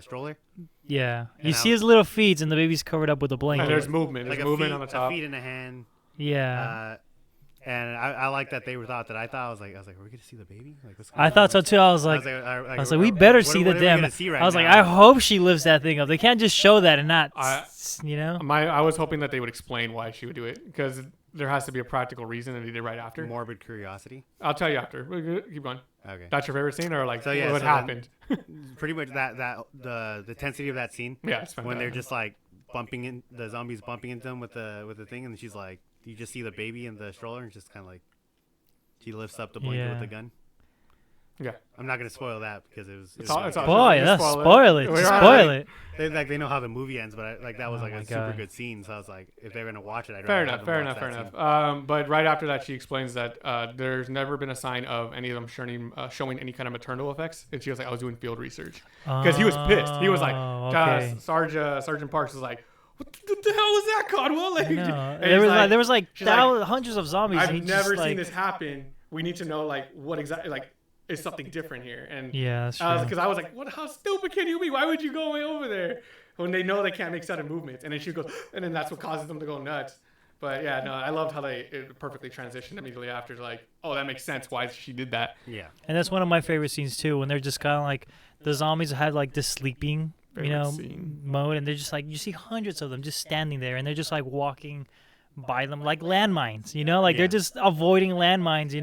stroller, Yeah. You And see I'll- his little feet, and the baby's covered up with a And blanket. there's movement. There's like movement on the top. a feet and a hand. Yeah. And I like that they were thought that I thought I was like, are we gonna see the baby? Like, what's I thought so too. I was like, I I was like, we better what- see what the are we damn. gonna see right I was like, now? I hope she lifts that thing up. They can't just show that and not, I- you know. I was hoping that they would explain why she would do it because there has to be a practical reason, and they did right after. morbid curiosity. I'll tell you after. Keep going. Okay. That's your favorite scene, or like So, yeah, what so happened? Pretty much the intensity of that scene Yeah, it's when they're fantastic. just like bumping in the zombies bumping into them with the thing, and she's like, you just see the baby in the stroller, and just kind of like she lifts up the blanket with Yeah. the gun. Yeah. I'm not gonna spoil that because it was. It's all- it's all- Boy, Just that's spoil it. spoil it. We're Just all spoil right. it. they know how the movie ends, but that was Oh like my a super God. good scene. So I was like, if they're gonna watch it, I'd Fair rather enough. have Fair them enough. watch Fair that enough. scene. But right after that, she explains that there's never been a sign of any of them showing any kind of maternal effects, and she was like, I was doing field research because he was pissed. He was like, Oh, okay. Sergeant Parks was like, what the hell is that, Codwell? Like, I know. and There he's was there was like she's like, hundreds of zombies. and he I've just, never like, seen this happen. We need to know like what exactly like is something different here. And Yeah, that's true. because I was like, what? How stupid can you be? Why would you go over there when they know they can't make sudden movements? And then she goes, and then that's what causes them to go nuts. But yeah, no, I loved how it perfectly transitioned immediately after. Like, oh, that makes sense why she did that. Yeah. And that's one of my favorite scenes too, when they're just kind of like the zombies have like this sleeping, mode, and they're just like you see hundreds of them just standing there, and they're just like walking by them like landmines, like they're just avoiding landmines,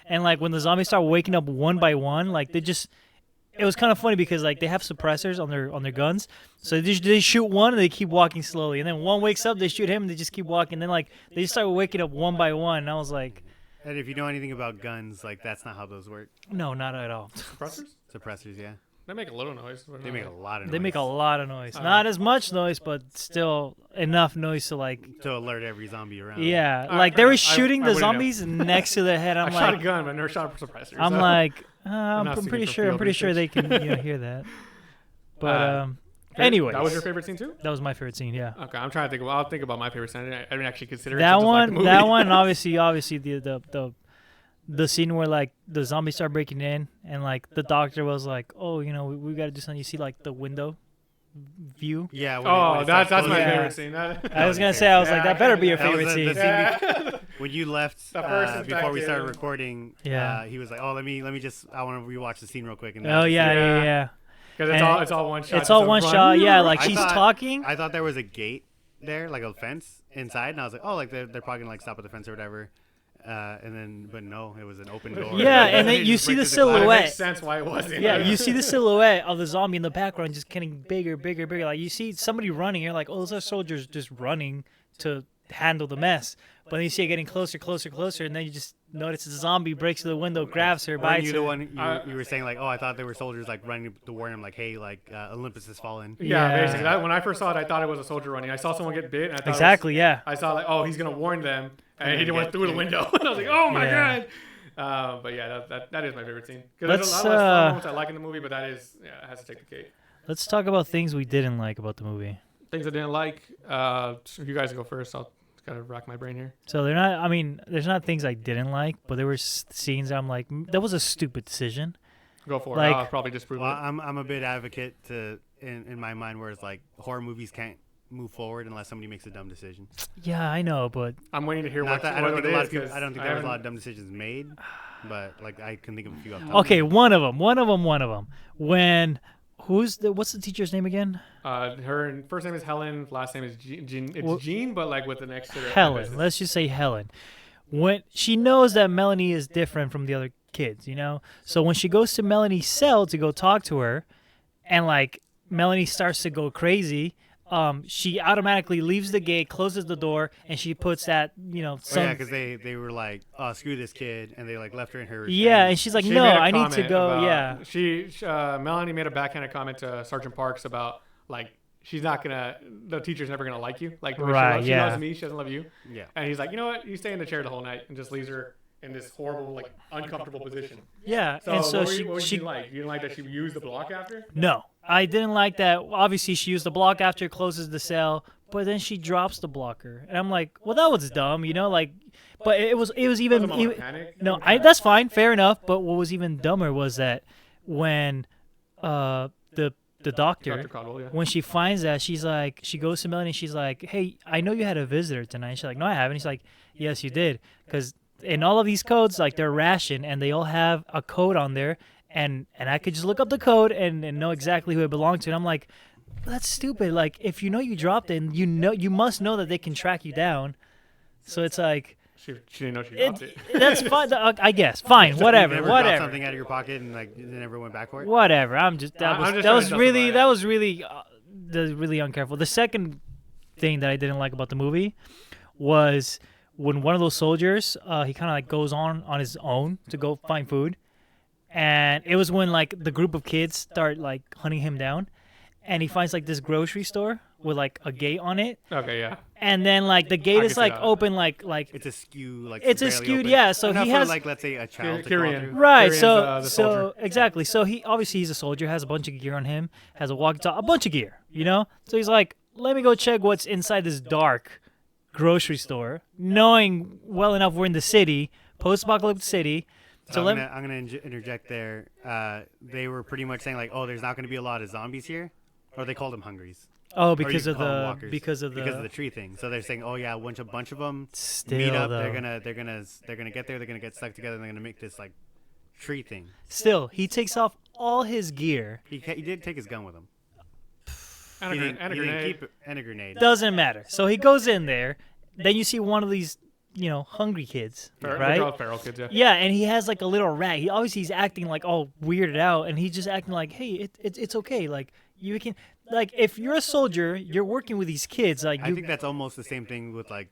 and like when the zombies start waking up one by one, like it was kind of funny because like they have suppressors on their guns, so they shoot one and they keep walking slowly, and then one wakes up, they shoot him, and they just keep walking, and then like they just start waking up one by one, and I was like, and if you know anything about guns, like that's not how those work. no, not at all. Suppressors, yeah. They make a little noise. They make a lot of noise. They make a lot of noise. Not as much noise, but still enough noise to like to alert every zombie around. Yeah, like they were shooting the zombies next to the head. I shot a gun, but I never shot a suppressor. I'm like, I'm pretty sure they can hear that. But anyways, that was your favorite scene too? That was my favorite scene. Yeah. Okay, I'm trying to think. I'll think about my favorite scene. I didn't actually consider that it. one. Like that one, obviously, the scene where like the zombies start breaking in, and like the doctor was like, "Oh, we got to do something." You see like the window view. Yeah. That's my favorite scene. I was gonna say, I was like, that better be your favorite scene. The scene when you left before we started him. recording, he was like, "Oh, let me just. I want to rewatch the scene real quick." And yeah. Because it's all one shot. It's all one shot. Yeah, like she's talking. I thought there was a gate there, like a fence inside, and I was like, "Oh, like they're probably gonna like stop at the fence or whatever." But no, it was an open door. Yeah, and then you see the silhouette. It makes sense why it wasn't. Yeah, you see the silhouette of the zombie in the background just getting bigger. Like you see somebody running, you're like, oh, those are soldiers just running to handle the mess. But then you see it getting closer, and then you just notice the zombie breaks through the window, grabs her, bites her. The one you were saying like, oh, I thought there were soldiers like running to warn him, like, hey, like Olympus has fallen. Yeah, basically. When I first saw it, I thought it was a soldier running. I saw someone get bit, and I thought I saw like, oh, he's gonna warn them, and he went through the window, and I was like, oh my god. But yeah, that is my favorite scene. Because there's a lot of moments I like in the movie, but that is it has to take the cake. Let's talk about things we didn't like about the movie. Things I didn't like. You guys go first. I'll gotta rack my brain here. So there's not things I didn't like, but there were scenes I'm like, that was a stupid decision. Go for it. I'll probably disprove it. I'm a big advocate in my mind where it's like horror movies can't move forward unless somebody makes a dumb decision. Yeah, I know, but I'm waiting to hear I don't think there was a lot of dumb decisions made, but like I can think of a few. Okay, one of them. When what's the teacher's name again? Her first name is Helen. Last name is Jean. It's Jean, but like with an X to the Helen. Let's just say Helen. When she knows that Melanie is different from the other kids, so when she goes to Melanie's cell to go talk to her, and like Melanie starts to go crazy, she automatically leaves the gate, closes the door, and she puts that, because they were like, oh, screw this kid, and they like left her in her. Yeah, and she's like, no, I need to go. Melanie made a backhanded comment to Sergeant Parks about like the teacher's never gonna like you, like the way she loves me, she doesn't love you. Yeah, and he's like, you know what, you stay in the chair the whole night, and just leaves her in this horrible, like uncomfortable position. Yeah, so and so what did you like? You didn't like that she used the block after? No. I didn't like that. Obviously, she used the block after, closes the cell, but then she drops the blocker, and I'm like, well, that was dumb, But it was even no, that's fine, fair enough. But what was even dumber was that when the doctor Dr. Caldwell, when she finds that, she goes to Melanie, and she's like, hey, I know you had a visitor tonight. And she's like, no, I haven't. He's like, yes, you did, because in all of these codes, like they're ration, and they all have a code on there. And I could just look up the code and know exactly who it belonged to. And I'm like, that's stupid. Like, if you know you dropped it, and you must know that they can track you down. So it's like she didn't know she dropped it. That's fine. I guess. Fine. Whatever. You never dropped something out of your pocket and like you never went back for it. Whatever. That was really uncareful. The second thing that I didn't like about the movie was when one of those soldiers, he kind of like goes on his own to go find food. And it was when like the group of kids start like hunting him down, and he finds like this grocery store with like a gate on it. Okay, yeah. And then like the gate is like open, like it's askew, like it's skewed, open. yeah. So he has like let's say a child. Right. So exactly. So he's a soldier, has a bunch of gear on him, has a walkie-talkie, a bunch of gear, So he's like, let me go check what's inside this dark grocery store, knowing well enough we're in the city, post-apocalyptic city. So I'm gonna interject there. They were pretty much saying like, oh, there's not gonna be a lot of zombies here, or they called them hungries. Oh, Or because you of call 'em the walkers. because of the tree thing. So they're saying, oh yeah, once a bunch of them still meet up, though. they're gonna get there. They're gonna get stuck together. And they're gonna make this like tree thing. Still, he takes off all his gear. He did take his gun with him. And He a didn't grenade. keep it, and a grenade. Doesn't matter. So he goes in there. Then you see one of these, hungry kids, They're right? all feral kids, yeah. Yeah, and he has like a little rat. He's acting like all weirded out, and he's just acting like, hey, it's okay. Like you can, like if you're a soldier, you're working with these kids. Like I think that's almost the same thing with like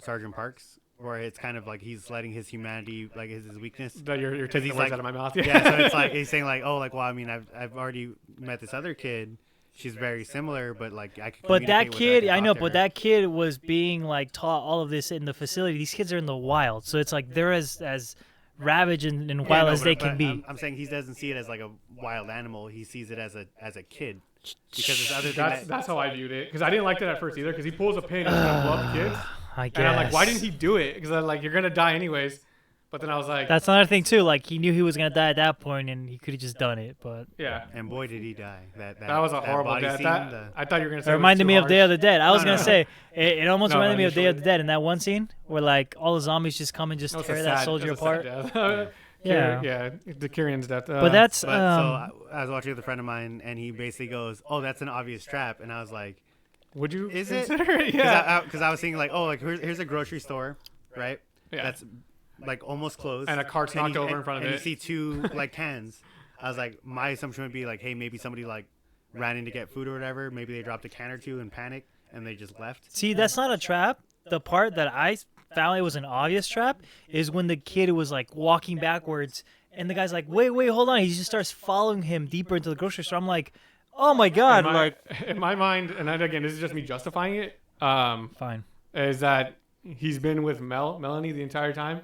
Sergeant Parks, where it's kind of like he's letting his humanity, like his weakness. That you're taking he's the words like- out of my mouth. Yeah, so it's like he's saying like, oh, like well, I mean, I've already met this other kid. She's very similar, but like I could. But that communicate with her, kid, can I know, talk to but her. that kid was being like taught all of this in the facility. These kids are in the wild, so it's like they're as ravaged and Yeah, wild no, as they but can be. I'm saying he doesn't see it as like a wild animal. He sees it as a kid. Because this other thing That's how I viewed it. Because I didn't like that at first either. Because he pulls a pin and he's gonna blow up the kids. I guess. And I'm like, why didn't he do it? Because I'm like, you're gonna die anyways. But then I was like, That's another thing too. Like he knew he was gonna die at that point, and he could have just done it. But yeah, and boy did he die. That that was a horrible body death. scene, That, I thought you were gonna say it reminded me of Day of the Dead. I was No, gonna no. say it almost No, reminded me of Day of initially. the Dead in that one scene where like all the zombies just come and just tear that soldier apart. Yeah, Yeah. the Kyrion's death. But that's But so I was watching with a friend of mine, and he basically goes, "Oh, that's an obvious trap," and I was like, would you Is it? consider it? Yeah, because I was thinking like, oh, like here's a grocery store, right? Yeah. That's like almost closed, And a cart's knocked over in front of and it. you see two like cans. I was like, my assumption would be like, hey, maybe somebody like ran in to get food or whatever. Maybe they dropped a can or two in panic and they just left. See, that's not a trap. The part that I found it was an obvious trap is when the kid was like walking backwards and the guy's like, wait, hold on. He just starts following him deeper into the grocery store. I'm like, oh my God. in my mind, and then again, this is just me justifying it. Fine. Is that he's been with Melanie the entire time?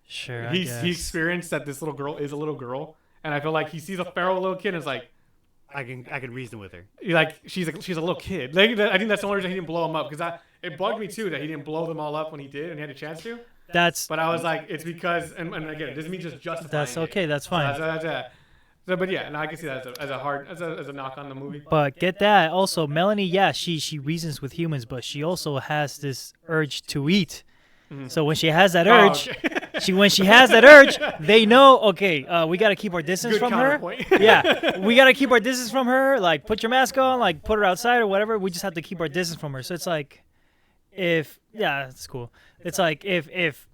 Sure. He experienced that this little girl is a little girl, and I feel like he sees a feral little kid and is like, I can reason with her. she's a little kid. Like, I think that's the only reason he didn't blow him up, because it bugged me too that he didn't blow them all up when he did and he had a chance to. But I was like, it's because, and again, this is me just justifying. That's okay. It. That's fine. So, but yeah, and I can see that as a knock on the movie. But get that. Also, Melanie, yeah, she reasons with humans, but she also has this urge to eat. So when she has that urge, when she has that urge, they know, okay, we got to keep our distance Good from her. counterpoint. Yeah, we got to keep our distance from her. Like, put your mask on, like, put her outside or whatever. We just have to keep our distance from her. So it's like, it's cool. It's like if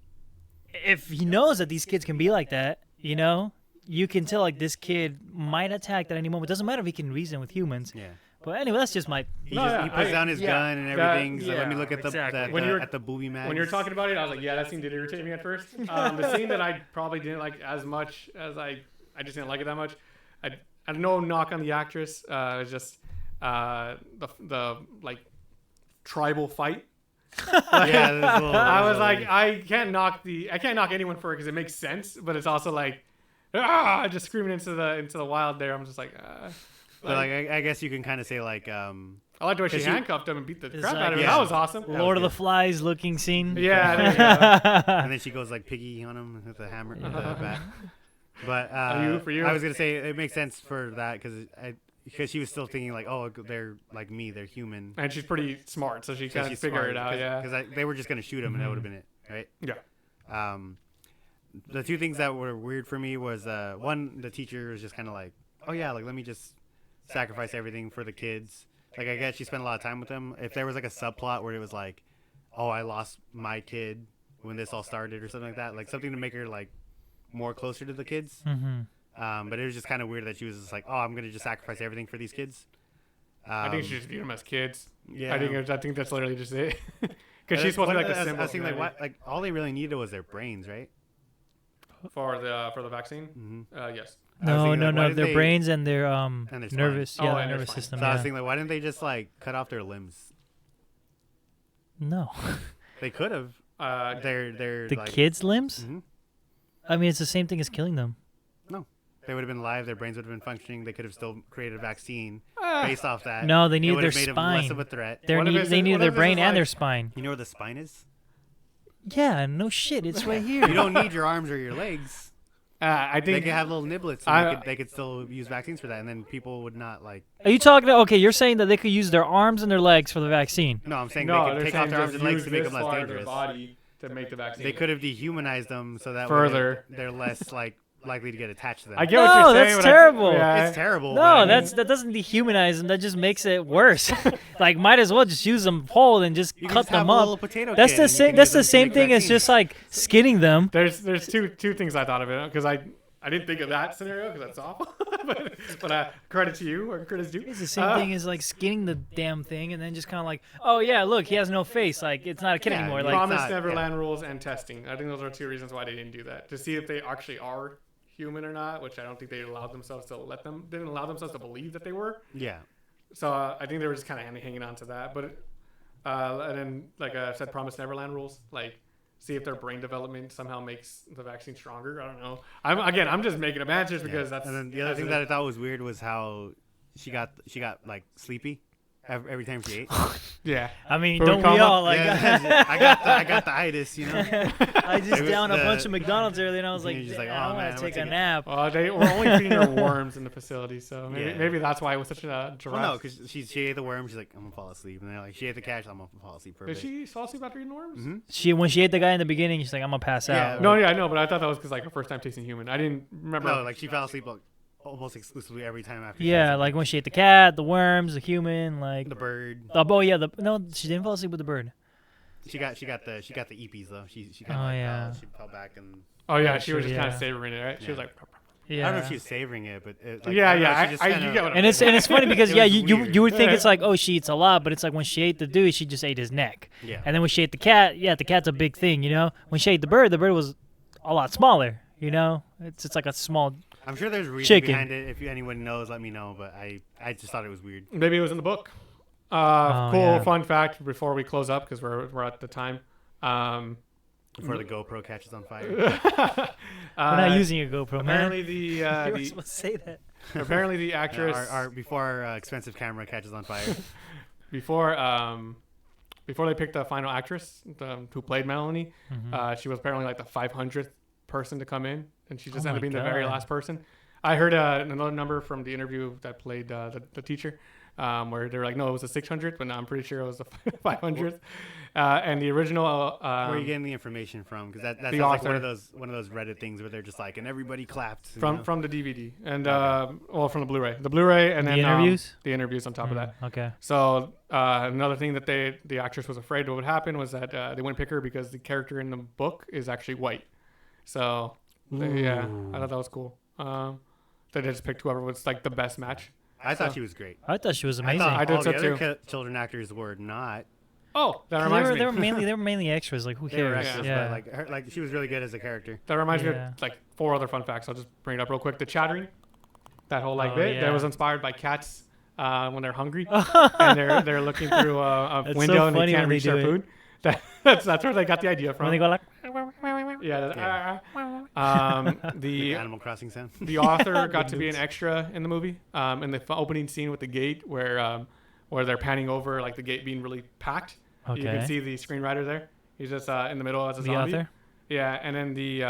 he knows that these kids can be like that, you can tell like this kid might attack at any moment. It doesn't matter if he can reason with humans. Yeah. But anyway, that's just my. He puts down his gun and everything. So let me look at the exactly. at the booby mags. When you were talking about it, I was like, yeah, that scene did irritate me at first. The scene that I probably didn't like as much as I just didn't like it that much. I had no knock on the actress. It was just the like tribal fight. Yeah, there's a little, I was like, I can't knock anyone for it because it makes sense, but it's also like, just screaming into the wild there. I'm just like, But like I guess you can kind of say like I like the way she handcuffed him and beat the crap out of him. yeah. That was awesome. Lord of the Flies looking scene. Yeah, there you go. and then she goes like piggy on him with the hammer, with the bat. But for you? I was gonna say it makes sense for that because she was still thinking like, oh, they're like me, they're human. And she's pretty smart, so she So kind of she's figured smart, it out. Yeah. because they were just gonna shoot him and that would have been it, right? Yeah. The two things that were weird for me was one, the teacher was just kind of like, oh yeah, like let me just sacrifice everything for the kids. Like I guess she spent a lot of time with them. If there was like a subplot where it was like, oh, I lost my kid when this all started or something like that, like something to make her like more closer to the kids. Mm-hmm. But it was just kind of weird that she was just like, oh, I'm gonna just sacrifice everything for these kids. I think she just viewed them as kids. Yeah. I think that's literally just it. Because she's supposed to be like the symbol. I was thinking like all they really needed was their brains, right? For the vaccine. Yes. No, why did their they- brains and their their spine. nervous, Oh, their and their nervous spine. system. So I was Yeah. thinking like, why didn't they just like cut off their limbs? No, They could have. They're the like, kids' limbs. Mhm. I mean, it's the same thing as killing them. They would have been alive. Their brains would have been functioning. They could have still created a vaccine based off that. No, they It needed would their have made them less spine. of a threat. What if They needed what their if this brain is and their like- spine. You know where the spine is? Yeah, no shit, it's right here. You don't need your arms or your legs. I They think could have little niblets. And they could still use vaccines for that, and then people would not like. Are you talking? Okay, you're saying that they could use their arms and their legs for the vaccine. No, I'm saying no, they could they're take saying off their arms just and legs use to make this them less part of their dangerous. body to make the vaccine. They could have dehumanized them so that Further. way they're less like likely to get attached to them. I get what you're saying. that's but terrible. It's terrible. but No, I mean, that doesn't dehumanize them. That just makes it worse. Like, might as well just use them whole and just you can cut just have them a up. little potato That's kid the and you same. can That's use the them to same make thing as vaccines. just like skinning them. There's two things I thought of it because I didn't think of that scenario because that's awful. but credit to you or credit to you. It's the same thing as like skinning the damn thing and then just kind of like, oh yeah, look, he has no face. Like, it's not a kid Yeah, anymore. you Like, Promised not- Neverland rules and testing. I think those are two reasons why they didn't do that. To see if they actually are human or not, which I don't think they allowed themselves to didn't allow themselves to believe that they were. Yeah. So I think they were just kind of hanging on to that. But and then like I said, Promised Neverland rules, like see if their brain development somehow makes the vaccine stronger. I don't know. I'm just making up answers because that's. And then the other thing that I thought was weird was how she got like sleepy every time she ate. yeah. I mean, Food don't we coma? all? Like, Yeah, I got the itis, you know. I just It was downed a the- bunch of McDonald's earlier, and I was and like, you're just like, "Damn, oh, I man, want I'm to gonna take a take a- nap." They were only feeding her worms in the facility, so Yeah. maybe that's why it was such a giraffe. Well, no, because she ate the worm. She's like, I'm gonna fall asleep, and then like she ate the cash. I'm gonna fall asleep for a Did bit. she fall asleep after eating worms? When she ate the guy in the beginning, she's like, "I'm gonna pass Yeah, out." No, yeah, I know, but I thought that was because like her first time tasting human. I didn't remember. No, like she fell asleep like, almost exclusively every time after. she Yeah, ate like when she ate the cat, the worms, the human, like. the bird. Oh yeah, no, she didn't fall asleep with the bird. She got the eepies though. She kind Oh, of yeah. she fell back and. Oh yeah, she was Sure, just kind of yeah. savoring it, right? She was Yeah. like, Yeah. I don't know if she was savoring it, but it, like, yeah, I don't know, yeah. she just You kinda- get what I'm And it's funny because It yeah, was you weird. would think it's like, oh, she eats a lot, but it's like when she ate the dude, she just ate his neck. Yeah. And then when she ate the cat, yeah, the cat's a big thing, you know. When she ate the bird was a lot smaller, you know. It's like a small. I'm sure there's a reason Chicken. behind it. If anyone knows, let me know. But I just thought it was weird. maybe it was in the book. Cool yeah. fun fact before we close up because we're at the time. Before the GoPro catches on fire. We're not using a GoPro, man. Apparently You were the supposed to say that. apparently the actress Before our expensive camera catches on fire. before they picked the final actress who played Melanie, she was apparently like the 500th person to come in, and she just Oh ended up my being the very God. last person. I heard another number from the interview that played the teacher, where they were like, no, it was the 600th, but no, I'm pretty sure it was the 500th. And the original. Where are you getting the information from? Because that the sounds like author. one of those Reddit things where they're just like, and everybody clapped. you know? from the DVD and Okay. from the Blu-ray, and The then interviews? the interviews on top of that. Okay. So another thing that the actress was afraid would happen was that they wouldn't pick her because the character in the book is actually white. So yeah, I thought that was cool. They just picked whoever was like the best match. I thought she was great. I thought she was I amazing. thought I did all so the other too. children actors were not. Oh, that 'Cause reminds me. they were mainly extras. Like, who They were cares? extras, Yeah. but like like she was really good as a character. That reminds me Yeah. of like 4 other fun facts. I'll just bring it up real quick. The chattering, that whole like Oh, bit yeah. that was inspired by cats when they're hungry and they're looking through a That's window so and they funny can't when they reach do their it. food. That's where they got the idea from. When they go like, Yeah. The Animal Crossing sound. The author got to be an extra in the movie. In the opening scene with the gate, where they're panning over, like the gate being really packed. You can Okay. see the screenwriter there. He's just in the middle as a the zombie. author. Yeah, and then the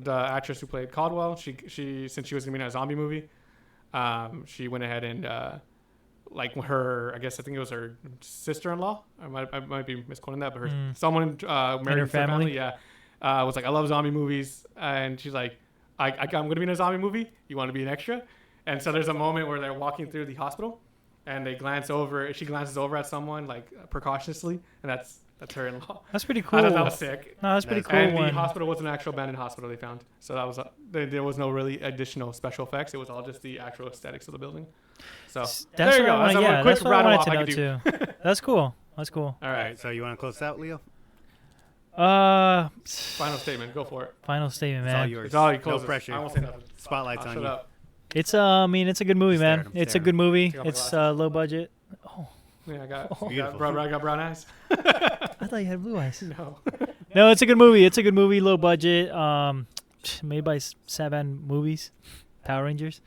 actress who played Caldwell, she since she was gonna be in a zombie movie, she went ahead and like her, I think it was her sister-in-law. I might be misquoting that, but her someone married her into the family? Yeah, was like, I love zombie movies, and she's like, I'm gonna be in a zombie movie. You want to be an extra? And so there's a moment where they're walking through the hospital, and they glance over. She glances over at someone like precautiously, and that's her in-law. That's pretty cool. I thought that was sick. No, that's pretty That's cool. And the When hospital was an actual abandoned hospital they found. So that was there was no really additional special effects. It was all just the actual aesthetics of the building. So that's there what you go. I wanna, That's a yeah, quick that's what I rattle wanted off to I know could do. too. That's cool. That's cool. All right. So you want to close out, Leo? Final statement. Go for it. Final statement, It's all man. yours. It's all you No close. pressure. I won't say nothing. Spotlight's I'll on shut you. up. It's I mean, it's a good movie, man. I'm It's a staring. good movie. Take off my It's glasses. low budget. Yeah, I got, Beautiful. I got brown eyes. I thought you had blue eyes. No. No, it's a good movie. It's a good movie, low budget. Made by Saban Movies, Power Rangers.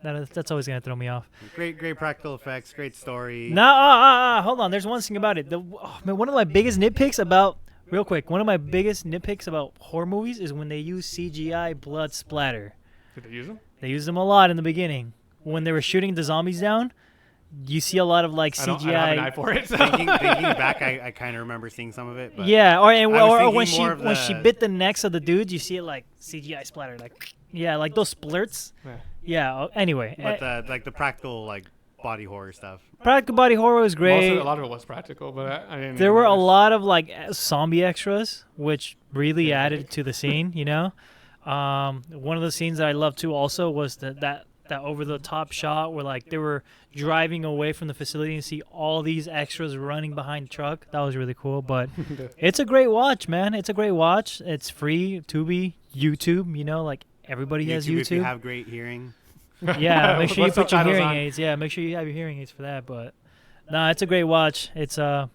That's always gonna throw me off. Great practical effects. Great story. No, hold on. There's one thing about it. Man, one of my biggest nitpicks about Real quick, one of my biggest nitpicks about horror movies is when they use CGI blood splatter. Did they use them? They used them a lot in the beginning. When they were shooting the zombies down, you see a lot of like CGI. I don't have an eye for it. So. Thinking back, I kind of remember seeing some of it. But Yeah, or when thinking she bit the necks of the dudes, you see it like CGI splatter, like like those splurts. Yeah. Anyway, But the practical like body horror stuff. practical body horror was great. A lot of it was practical, but I didn't. There were a notice. lot of like zombie extras, which really added to the scene. One of the scenes that I loved too also was that over the top shot where like they were driving away from the facility and see all these extras running behind the truck. That was really cool. But it's a great watch, man. It's a great watch. It's free. Tubi, YouTube. Like everybody has YouTube. If you have great hearing. Yeah, make sure you Put put your subtitles hearing on. aids. Yeah, make sure you have your hearing aids for that. But no, it's a great watch. It's low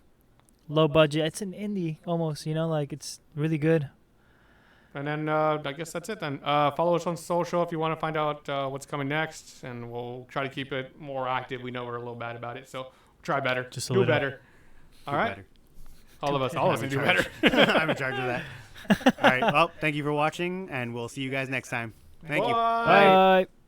budget. It's an indie almost. Like it's really good. And then I guess that's it then. Follow us on social if you want to find out what's coming next, and we'll try to keep it more active. We know we're a little bad about it, so try better. Just a do little. better. All right. Better. All of us need to do better. I'm in charge of that. All right. Well, thank you for watching, and we'll see you guys next time. Thank you. Bye. Bye.